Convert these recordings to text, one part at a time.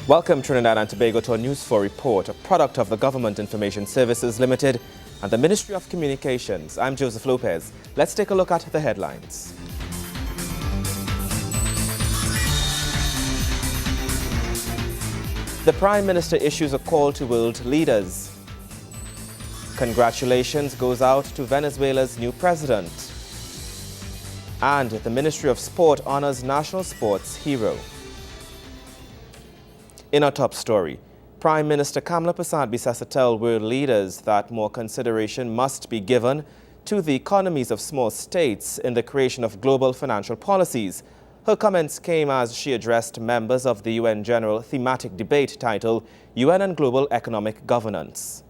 Welcome Trinidad and Tobago to a News 4 report, a product of the Government Information Services Limited and the Ministry of Communications. I'm Joseph Lopez. Let's take a look at the headlines. The Prime Minister issues a call to world leaders. Congratulations goes out to Venezuela's new president. And the Ministry of Sport honors national sports hero. In our top story, Prime Minister Kamla Persad-Bissessar tells world leaders that more consideration must be given to the economies of small states in the creation of global financial policies. Her comments came as she addressed members of the UN General Thematic Debate titled UN and Global Economic Governance.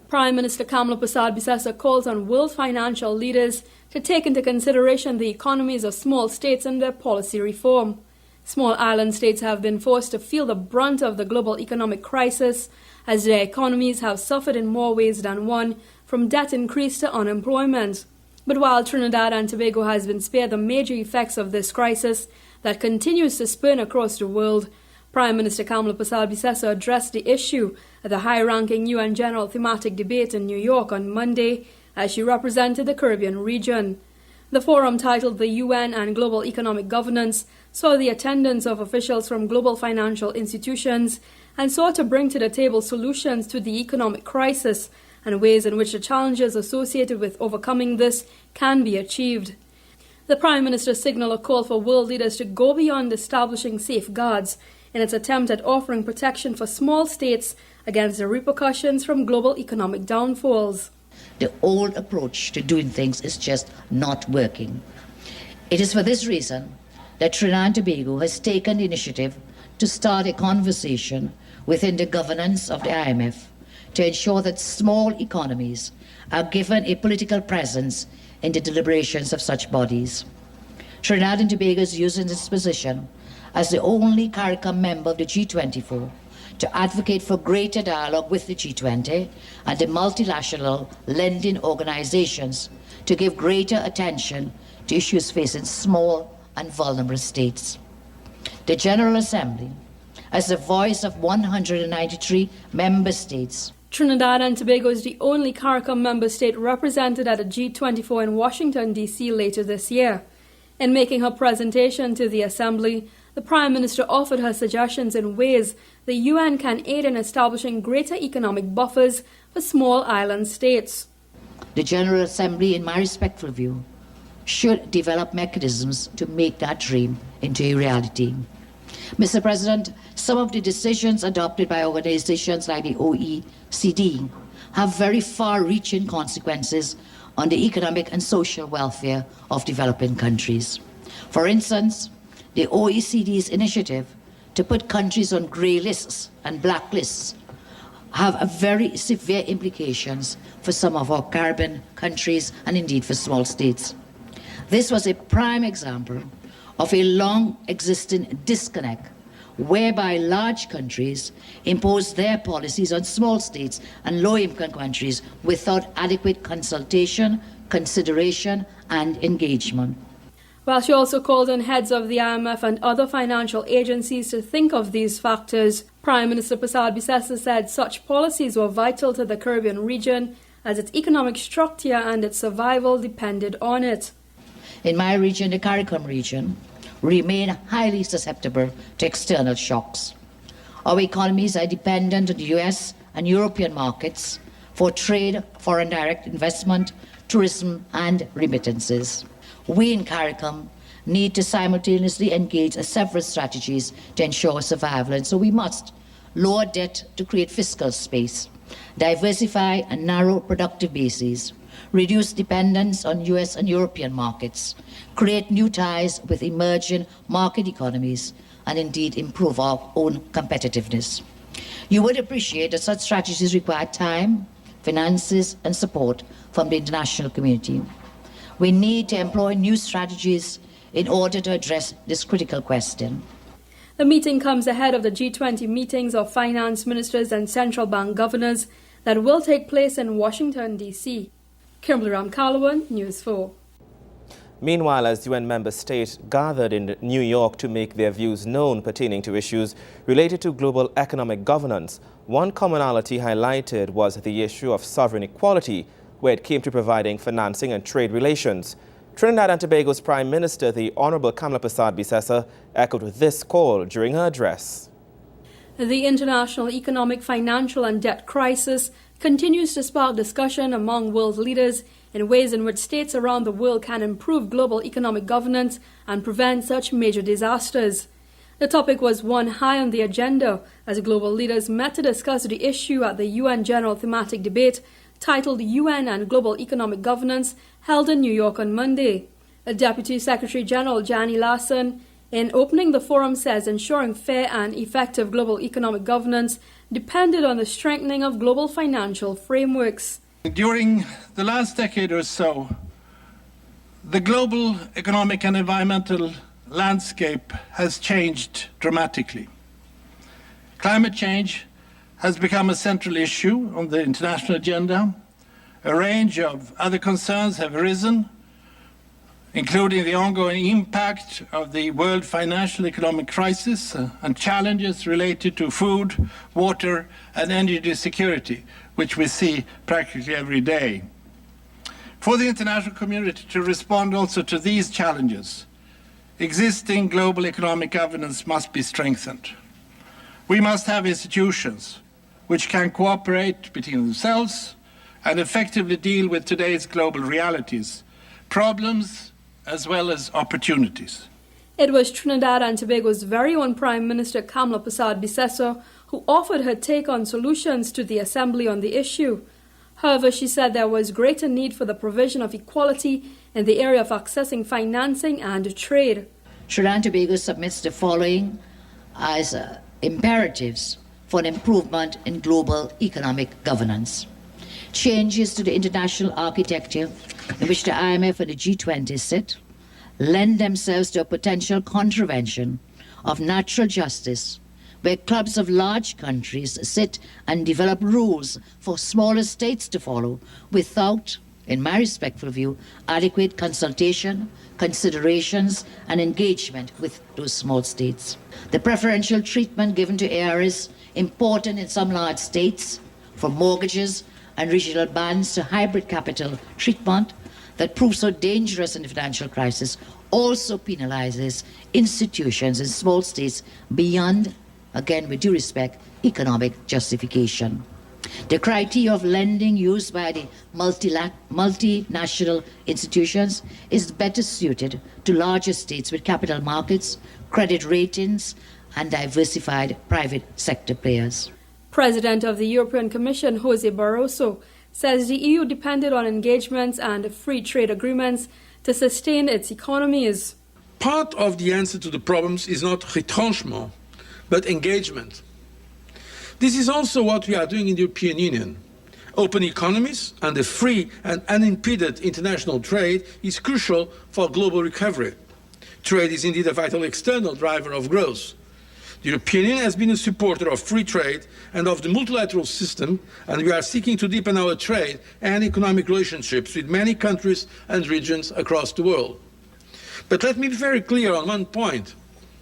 Prime Minister Kamla Persad-Bissessar calls on world financial leaders to take into consideration the economies of small states and their policy reform. Small island states have been forced to feel the brunt of the global economic crisis as their economies have suffered in more ways than one, from debt increase to unemployment. But while Trinidad and Tobago has been spared the major effects of this crisis that continues to spurn across the world, Prime Minister Kamla Persad-Bissessar addressed the issue at the high-ranking UN General Thematic Debate in New York on Monday as she represented the Caribbean region. The forum, titled the UN and Global Economic Governance, saw the attendance of officials from global financial institutions and sought to bring to the table solutions to the economic crisis and ways in which the challenges associated with overcoming this can be achieved. The Prime Minister signaled a call for world leaders to go beyond establishing safeguards in its attempt at offering protection for small states against the repercussions from global economic downfalls. The old approach to doing things is just not working. It is for this reason that Trinidad and Tobago has taken the initiative to start a conversation within the governance of the IMF to ensure that small economies are given a political presence in the deliberations of such bodies. Trinidad and Tobago is using this position as the only CARICOM member of the G24 to advocate for greater dialogue with the G20 and the multilateral lending organizations to give greater attention to issues facing small and vulnerable states. The General Assembly, as the voice of 193 member states. Trinidad and Tobago is the only CARICOM member state represented at a G24 in Washington, D.C. later this year. In making her presentation to the Assembly, the Prime Minister offered her suggestions in ways the UN can aid in establishing greater economic buffers for small island states. The General Assembly, in my respectful view, should develop mechanisms to make that dream into a reality. Mr. President, some of the decisions adopted by organizations like the OECD have very far-reaching consequences on the economic and social welfare of developing countries. For instance, the OECD's initiative to put countries on grey lists and blacklists have a very severe implications for some of our Caribbean countries and indeed for small states. This was a prime example of a long-existing disconnect whereby large countries impose their policies on small states and low-income countries without adequate consultation, consideration and engagement. While she also called on heads of the IMF and other financial agencies to think of these factors, Prime Minister Persad-Bissessar said such policies were vital to the Caribbean region as its economic structure and its survival depended on it. In my region, the CARICOM region, remain highly susceptible to external shocks. Our economies are dependent on the US and European markets for trade, foreign direct investment, tourism and remittances. We in CARICOM need to simultaneously engage several strategies to ensure survival, and so we must lower debt to create fiscal space, diversify and narrow productive bases, reduce dependence on US and European markets, create new ties with emerging market economies, and indeed improve our own competitiveness. You would appreciate that such strategies require time, finances, and support from the international community. We need to employ new strategies in order to address this critical question. The meeting comes ahead of the G20 meetings of finance ministers and central bank governors that will take place in Washington, D.C. Kimberly Ramkalawan, News 4. Meanwhile, as UN member states gathered in New York to make their views known pertaining to issues related to global economic governance, one commonality highlighted was the issue of sovereign equality, where it came to providing financing and trade relations. Trinidad and Tobago's Prime Minister, the Honorable Kamla Persad-Bissessar, echoed this call during her address. The international economic, financial and debt crisis continues to spark discussion among world leaders in ways in which states around the world can improve global economic governance and prevent such major disasters. The topic was one high on the agenda as global leaders met to discuss the issue at the UN General Thematic Debate titled UN and Global Economic Governance, held in New York on Monday. Deputy Secretary General Jani Larson, in opening the forum, says ensuring fair and effective global economic governance depended on the strengthening of global financial frameworks. During the last decade or so, the global economic and environmental landscape has changed dramatically. Climate change has become a central issue on the international agenda. A range of other concerns have arisen, including the ongoing impact of the world financial economic crisis and challenges related to food, water and energy security, which we see practically every day. For the international community to respond also to these challenges, existing global economic governance must be strengthened. We must have institutions which can cooperate between themselves and effectively deal with today's global realities, problems as well as opportunities. It was Trinidad and Tobago's very own Prime Minister Kamla Persad-Bissessar who offered her take on solutions to the Assembly on the issue. However, she said there was greater need for the provision of equality in the area of accessing financing and trade. Trinidad and Tobago submits the following as imperatives for an improvement in global economic governance. Changes to the international architecture in which the IMF and the G20 sit lend themselves to a potential contravention of natural justice, where clubs of large countries sit and develop rules for smaller states to follow without, in my respectful view, adequate consultation, considerations and engagement with those small states. The preferential treatment given to areas important in some large states, from mortgages and regional bans to hybrid capital treatment that proves so dangerous in the financial crisis, also penalizes institutions in small states beyond, again with due respect, economic justification. The criteria of lending used by the multinational institutions is better suited to larger states with capital markets, credit ratings, and diversified private sector players. President of the European Commission, Jose Barroso, says the EU depended on engagements and free trade agreements to sustain its economies. Part of the answer to the problems is not retranchement, but engagement. This is also what we are doing in the European Union. Open economies and a free and unimpeded international trade is crucial for global recovery. Trade is indeed a vital external driver of growth. The European Union has been a supporter of free trade and of the multilateral system, and we are seeking to deepen our trade and economic relationships with many countries and regions across the world. But let me be very clear on one point.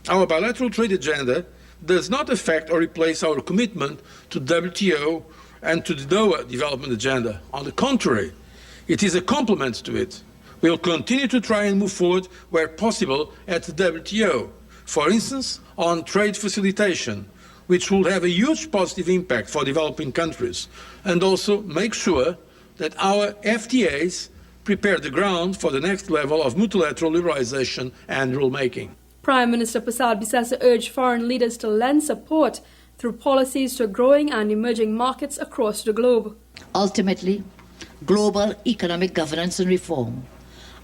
Our bilateral trade agenda does not affect or replace our commitment to WTO and to the Doha development agenda. On the contrary, it is a complement to it. We will continue to try and move forward where possible at the WTO. For instance, on trade facilitation, which will have a huge positive impact for developing countries, and also make sure that our FTAs prepare the ground for the next level of multilateral liberalization and rulemaking. Prime Minister Persad-Bissessar urged foreign leaders to lend support through policies to growing and emerging markets across the globe. Ultimately, global economic governance and reform,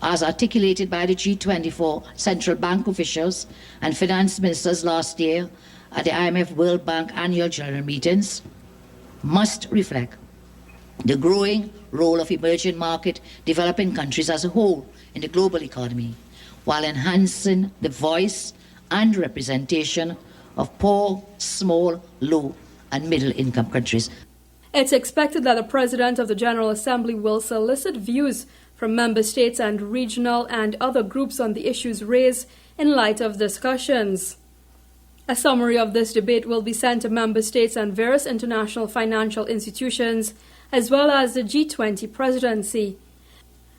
as articulated by the G24 central bank officials and finance ministers last year at the IMF World Bank annual general meetings, must reflect the growing role of emerging market developing countries as a whole in the global economy, while enhancing the voice and representation of poor, small, low and middle income countries. It's expected that the President of the General Assembly will solicit views from member states and regional and other groups on the issues raised in light of discussions. A summary of this debate will be sent to member states and various international financial institutions, as well as the G20 presidency.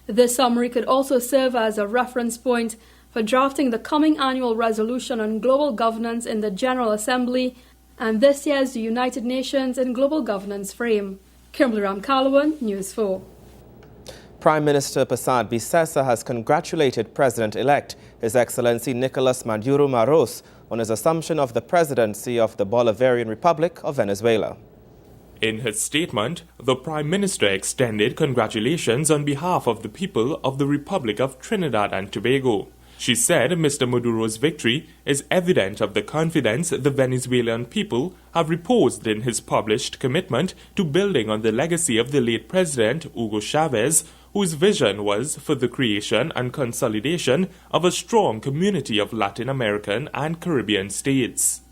This summary could also serve as a reference point for drafting the coming annual resolution on global governance in the General Assembly and this year's United Nations in Global Governance Frame. Kimberly Ramkalawan, News 4. Prime Minister Prasad Bisesa has congratulated President-elect His Excellency Nicolas Maduro Maros on his assumption of the presidency of the Bolivarian Republic of Venezuela. In his statement, the Prime Minister extended congratulations on behalf of the people of the Republic of Trinidad and Tobago. She said Mr. Maduro's victory is evident of the confidence the Venezuelan people have reposed in his published commitment to building on the legacy of the late President Hugo Chavez, whose vision was for the creation and consolidation of a strong community of Latin American and Caribbean states.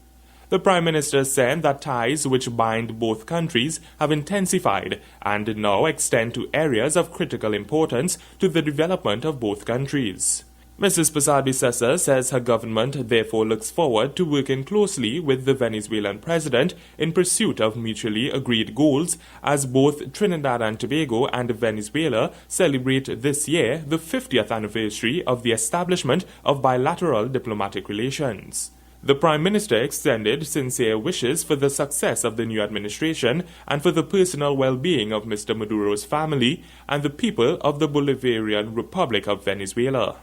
The Prime Minister said that ties which bind both countries have intensified and now extend to areas of critical importance to the development of both countries. Mrs. Prasad Bisesa says her government therefore looks forward to working closely with the Venezuelan president in pursuit of mutually agreed goals as both Trinidad and Tobago and Venezuela celebrate this year the 50th anniversary of the establishment of bilateral diplomatic relations. The Prime Minister extended sincere wishes for the success of the new administration and for the personal well-being of Mr. Maduro's family and the people of the Bolivarian Republic of Venezuela.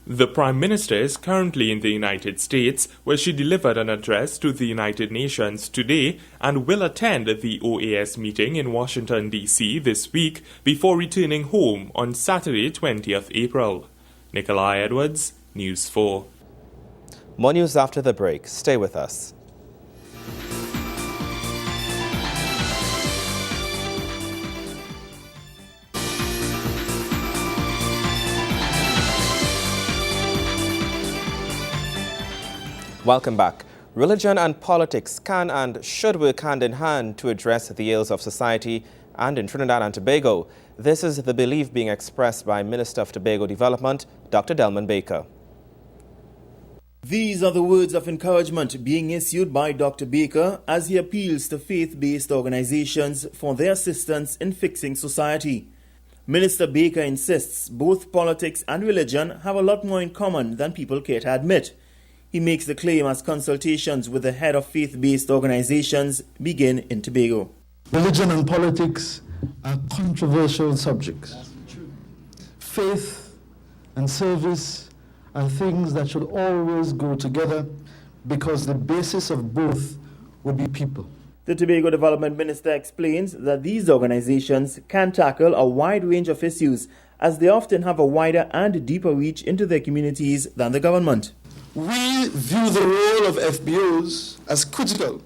The Prime Minister is currently in the United States, where she delivered an address to the United Nations today and will attend the OAS meeting in Washington, D.C. this week before returning home on Saturday, 20th April. Nikolai Edwards, News 4. More news after the break. Stay with us. Welcome back. Religion and politics can and should work hand in hand to address the ills of society and in Trinidad and Tobago. This is the belief being expressed by Minister of Tobago Development, Dr. Delman Baker. These are the words of encouragement being issued by Dr. Baker as he appeals to faith-based organizations for their assistance in fixing society. Minister Baker insists both politics and religion have a lot more in common than people care to admit. He makes the claim as consultations with the head of faith-based organizations begin in Tobago. Religion and politics are controversial subjects. Faith and service are things that should always go together because the basis of both would be people. The Tobago Development Minister explains that these organizations can tackle a wide range of issues as they often have a wider and deeper reach into their communities than the government. We view the role of FBOs as critical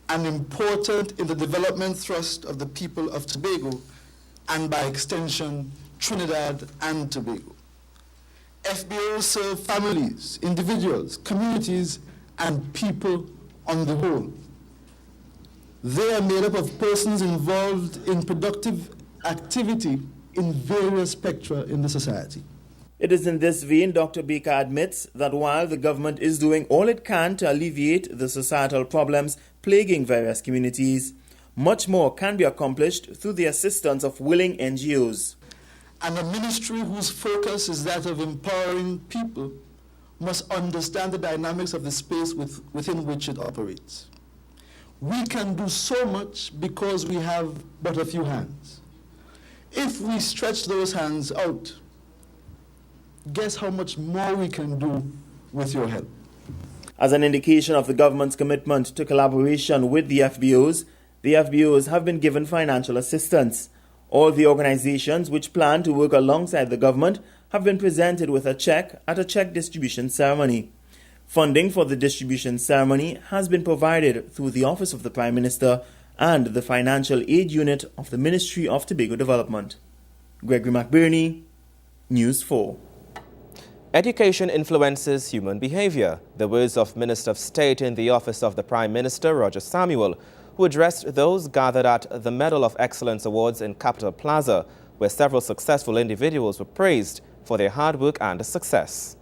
and important in the development thrust of the people of Tobago and by extension Trinidad and Tobago. FBOs serve families, individuals, communities, and people on the whole. They are made up of persons involved in productive activity in various spectra in the society. It is in this vein Dr. Baker admits that while the government is doing all it can to alleviate the societal problems plaguing various communities, much more can be accomplished through the assistance of willing NGOs. And a ministry whose focus is that of empowering people must understand the dynamics of the space within which it operates. We can do so much because we have but a few hands. If we stretch those hands out, guess how much more we can do with your help. As an indication of the government's commitment to collaboration with the FBOs have been given financial assistance. All the organizations which plan to work alongside the government have been presented with a check at a check distribution ceremony. Funding for the distribution ceremony has been provided through the Office of the Prime Minister and the Financial Aid Unit of the Ministry of Tobago Development. Gregory McBurney, News 4. Education influences human behavior. The words of Minister of State in the Office of the Prime Minister, Roger Samuel, who addressed those gathered at the Medal of Excellence Awards in Capitol Plaza where several successful individuals were praised for their hard work and success.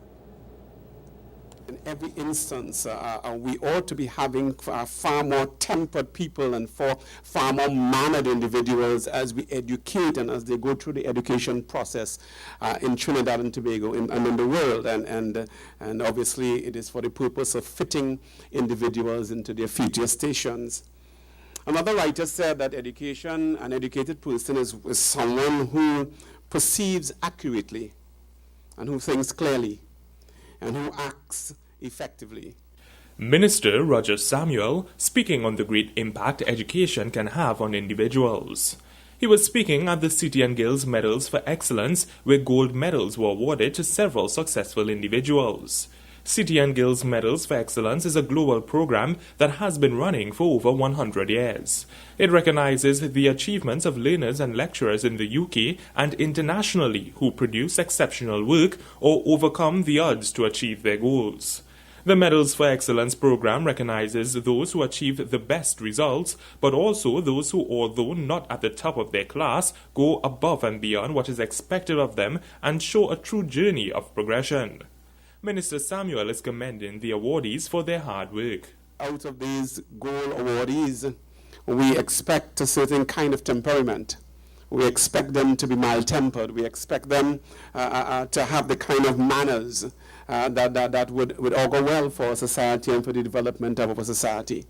In every instance, we ought to be having far more tempered people and far more mannered individuals as we educate and as they go through the education process in Trinidad and Tobago and in the world. And obviously, it is for the purpose of fitting individuals into their future stations. Another writer said that education, an educated person, is someone who perceives accurately and who thinks clearly and who acts effectively. Minister Roger Samuel speaking on the great impact education can have on individuals. He was speaking at the City and Guilds Medals for Excellence, where gold medals were awarded to several successful individuals. City and Guilds Medals for Excellence is a global program that has been running for over 100 years. It recognizes the achievements of learners and lecturers in the UK and internationally who produce exceptional work or overcome the odds to achieve their goals. The Medals for Excellence program recognizes those who achieve the best results, but also those who, although not at the top of their class, go above and beyond what is expected of them and show a true journey of progression. Minister Samuel is commending the awardees for their hard work. Out of these gold awardees, we expect a certain kind of temperament. We expect them to be mild-tempered. We expect them to have the kind of manners that would augur well for our society and for the development of our society.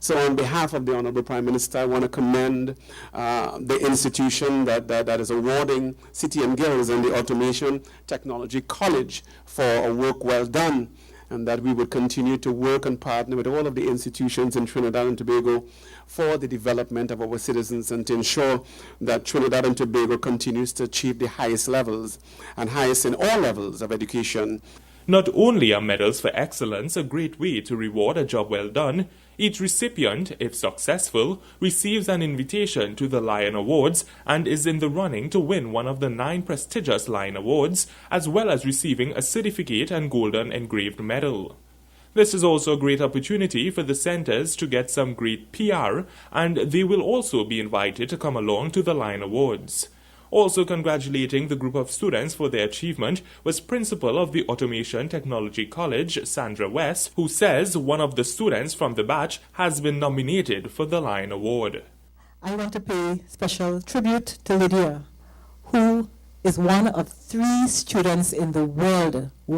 So on behalf of the Honorable Prime Minister, I want to commend the institution that is awarding City and Guilds and the Automation Technology College for a work well done, and that we would continue to work and partner with all of the institutions in Trinidad and Tobago for the development of our citizens and to ensure that Trinidad and Tobago continues to achieve the highest levels and highest in all levels of education. Not only are Medals for Excellence a great way to reward a job well done, each recipient, if successful, receives an invitation to the Lion Awards and is in the running to win one of the 9 prestigious Lion Awards, as well as receiving a certificate and golden engraved medal. This is also a great opportunity for the centers to get some great PR, and they will also be invited to come along to the Lion Awards. Also congratulating the group of students for their achievement was Principal of the Automation Technology College, Sandra West, who says one of the students from the batch has been nominated for the Lion Award. I want to pay special tribute to Lydia, who is one of 3 students in the world, who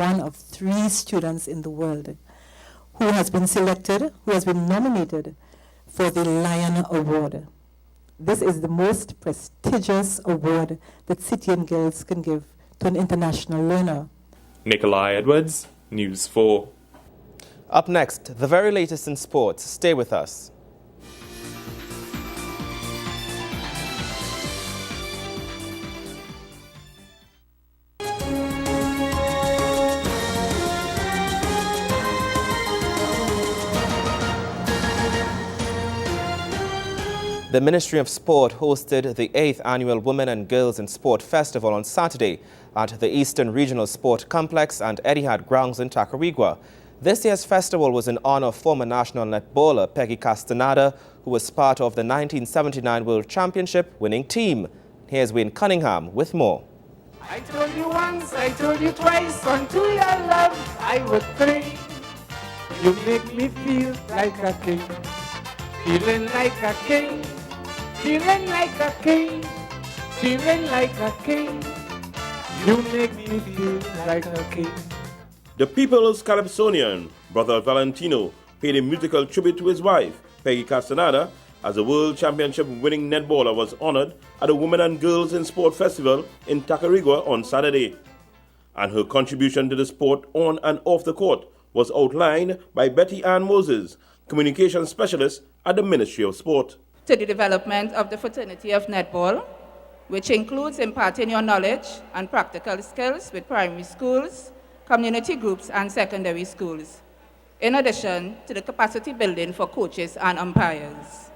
has been selected, who has been nominated for the Lion Award. This is the most prestigious award that City and Guilds can give to an international learner. Nikolai Edwards, News 4. Up next, the very latest in sports. Stay with us. The Ministry of Sport hosted the 8th Annual Women and Girls in Sport Festival on Saturday at the Eastern Regional Sport Complex and Etihad Grounds in Tacarigua. This year's festival was in honor of former national netballer Peggy Castaneda, who was part of the 1979 World Championship winning team. Here's Wayne Cunningham with more. I told you once, I told you twice, unto your love I would pray. You make me feel like a king, feeling like a king. Feeling like a king, feeling like a king. You make me feel like a king. The People's Calypsonian, Brother Valentino, paid a musical tribute to his wife, Peggy Castaneda, as a World Championship winning netballer was honored at the Women and Girls in Sport Festival in Tacarigua on Saturday. And her contribution to the sport on and off the court was outlined by Betty Ann Moses, Communications Specialist at the Ministry of Sport. To the development of the fraternity of netball, which includes imparting your knowledge and practical skills with primary schools, community groups, and secondary schools, in addition to the capacity building for coaches and umpires.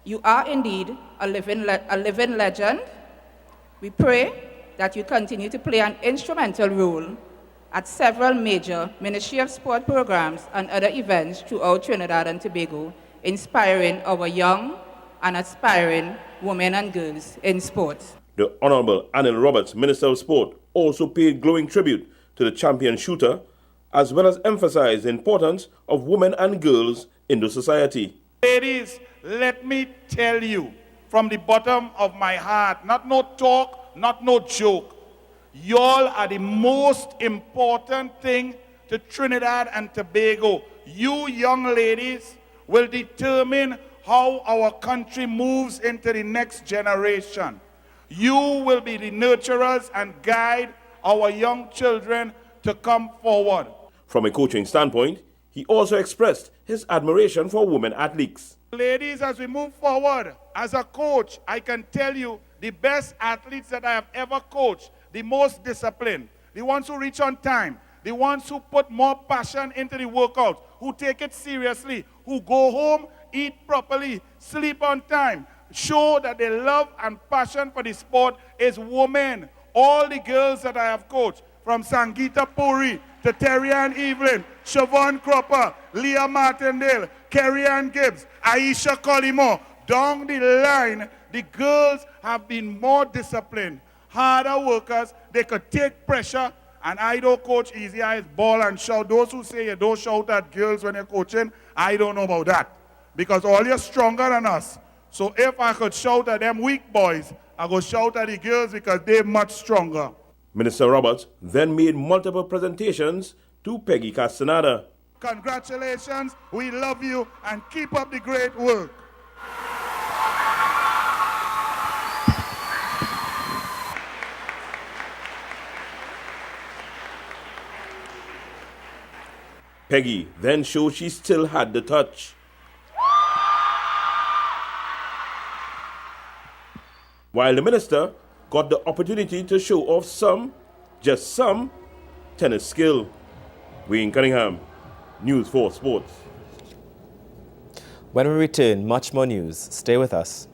You are indeed a living legend. We pray that you continue to play an instrumental role at several major Ministry of Sport programs and other events throughout Trinidad and Tobago, inspiring our young and aspiring women and girls in sports. The Honorable Anil Roberts, Minister of Sport, also paid glowing tribute to the champion shooter, as well as emphasized the importance of women and girls in the society. Ladies, let me tell you from the bottom of my heart, not no talk, not no joke, y'all are the most important thing to Trinidad and Tobago. You young ladies will determine how our country moves into the next generation. You will be the nurturers and guide our young children to come forward. From a coaching standpoint, he also expressed his admiration for women athletes. Ladies, as we move forward, as a coach, I can tell you the best athletes that I have ever coached, the most disciplined, the ones who reach on time, the ones who put more passion into the workouts, who take it seriously, who go home, eat properly, sleep on time, show that they love and passion for the sport is women. All the girls that I have coached, from Sangeeta Puri to Terry-Ann Evelyn, Siobhan Cropper, Leah Martindale, Kerry-Ann Gibbs, Aisha Collymore, down the line, the girls have been more disciplined, harder workers. They could take pressure, and I don't coach easy eyes, ball and shout. Those who say you don't shout at girls when you're coaching, I don't know about that, because all you're stronger than us. So if I could shout at them weak boys, I go shout at the girls because they're much stronger. Minister Roberts then made multiple presentations to Peggy Castaneda. Congratulations, we love you, and keep up the great work. Peggy then showed she still had the touch. While the minister got the opportunity to show off just some, tennis skill. Wayne Cunningham, News 4 Sports. When we return, much more news. Stay with us.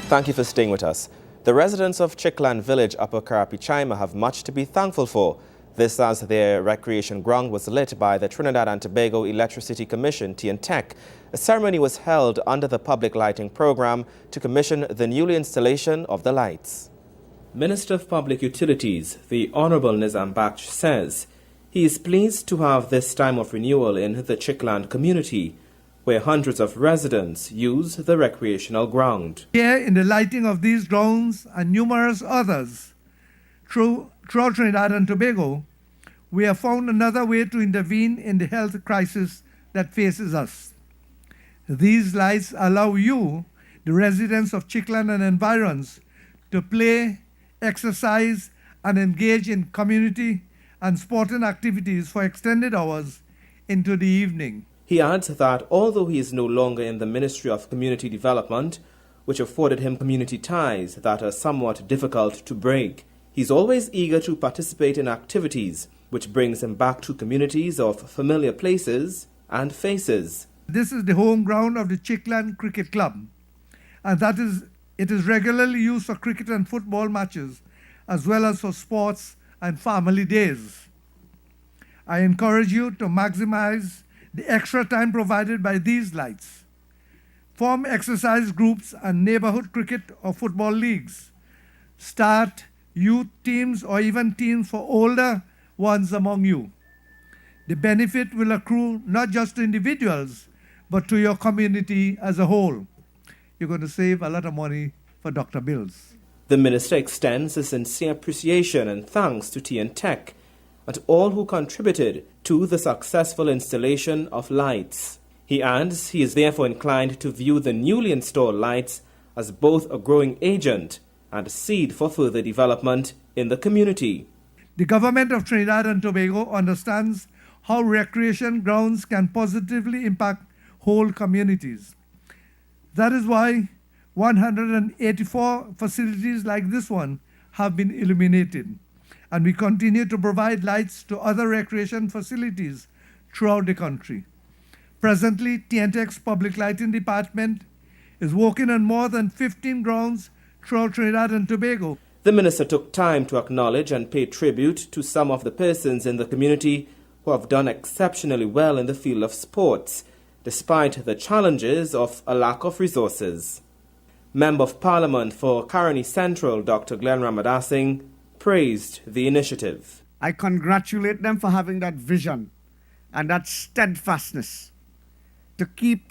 Thank you for staying with us. The residents of Chickland Village, Upper Karapichaima, have much to be thankful for. This as their recreation ground was lit by the Trinidad and Tobago Electricity Commission, TNTEC. A ceremony was held under the public lighting program to commission the newly installation of the lights. Minister of Public Utilities, the Honorable Nizam Baksh, says he is pleased to have this time of renewal in the Chickland community, where hundreds of residents use the recreational ground. Here in the lighting of these grounds and numerous others throughout Trinidad and Tobago, we have found another way to intervene in the health crisis that faces us. These lights allow you, the residents of Chickland and environs, to play, exercise, and engage in community and sporting activities for extended hours into the evening. He adds that although he is no longer in the Ministry of Community Development, which afforded him community ties that are somewhat difficult to break, he's always eager to participate in activities which brings him back to communities of familiar places and faces. This is the home ground of the Chickland Cricket Club, and it is regularly used for cricket and football matches, as well as for sports and family days. I encourage you to maximize the extra time provided by these lights. Form exercise groups and neighborhood cricket or football leagues. Start youth teams or even teams for older ones among you. The benefit will accrue not just to individuals, but to your community as a whole. You're going to save a lot of money for Dr. Bills. The minister extends his sincere appreciation and thanks to TNTEC and all who contributed to the successful installation of lights. He adds he is therefore inclined to view the newly installed lights as both a growing agent and a seed for further development in the community. The government of Trinidad and Tobago understands how recreation grounds can positively impact whole communities. That is why 184 facilities like this one have been illuminated, and we continue to provide lights to other recreation facilities throughout the country. Presently, TNTEC's Public Lighting Department is working on more than 15 grounds throughout Trinidad and Tobago. The minister took time to acknowledge and pay tribute to some of the persons in the community who have done exceptionally well in the field of sports, despite the challenges of a lack of resources. Member of Parliament for Caroni Central, Dr. Glenn Ramadasing, praised the initiative. I congratulate them for having that vision and that steadfastness to keep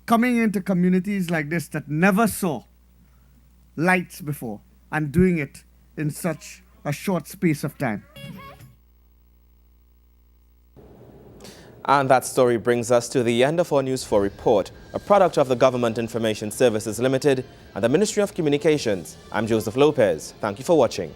coming into communities like this that never saw lights before and doing it in such a short space of time. And that story brings us to the end of our News 4 report, a product of the Government Information Services Limited and the Ministry of Communications. I'm Joseph Lopez. Thank you for watching.